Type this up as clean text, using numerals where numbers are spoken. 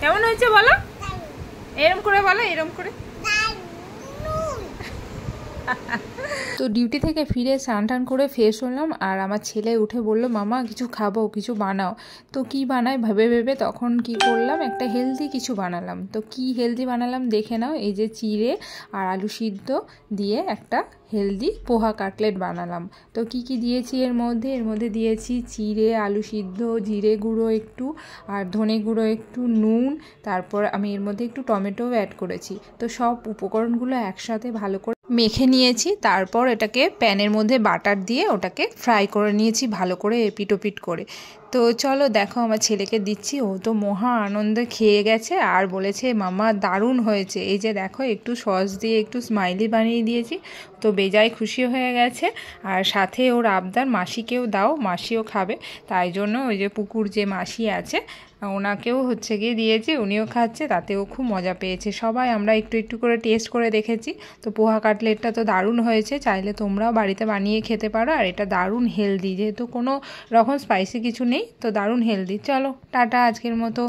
কেমন হয়েছে বলো, এরম করে বলো, এরম করে। তো ডিউটি থেকে ফিরে স্নান টান করে ফ্রেশ হলাম, আর আমার ছেলে উঠে বললো মামা কিছু খাবো, কিছু বানাও। তো কি বানাই ভেবে ভেবে তখন কি করলাম, একটা হেলদি কিছু বানালাম। তো কি হেলদি বানালাম দেখে নাও। এই যে চিড়ে আর আলু সিদ্ধ দিয়ে একটা হেলদি পোহা কাটলেট বানালাম। তো কি কি দিয়েছি এর মধ্যে দিয়েছি চিড়ে, আলু সিদ্ধ, জিরে গুঁড়ো একটু, আর ধনে গুঁড়ো একটু, নুন, তারপর আমি এর মধ্যে একটু টমেটোও অ্যাড করেছি। তো সব উপকরণগুলো একসাথে ভালো করে মেখে নিয়েছি। তারপর এটাকে প্যানের মধ্যে বাটার দিয়ে ওটাকে ফ্রাই করে নিয়েছি ভালো করে এপিট ওপিট করে। তো চলো দেখো আমার ছেলেকে দিচ্ছি, ও তো মহা আনন্দে খেয়ে গেছে আর বলেছে মামা দারুণ হয়েছে। এই যে দেখো একটু সস দিয়ে একটু স্মাইলি বানিয়ে দিয়েছি, তো বেজায় খুশি হয়ে গেছে। আর সাথে ওর আবদার মাসিকেও দাও, মাসিও খাবে। তাই জন্য ওই যে পুকুর যে মাসি আছে ওনাকেও হচ্ছে গিয়ে দিয়েছি, উনিও খাচ্ছে, তাতেও খুব মজা পেয়েছে। সবাই আমরা একটু একটু করে টেস্ট করে দেখেছি। তো পোহা কাটলেটটা তো দারুণ হয়েছে, চাইলে তোমরাও বাড়িতে বানিয়ে খেতে পারো। আর এটা দারুণ হেলদি, যেহেতু কোনো রকম স্পাইসি কিছু নেই, তো দারুণ হেলদি। চলো টাটা আজকের মতো।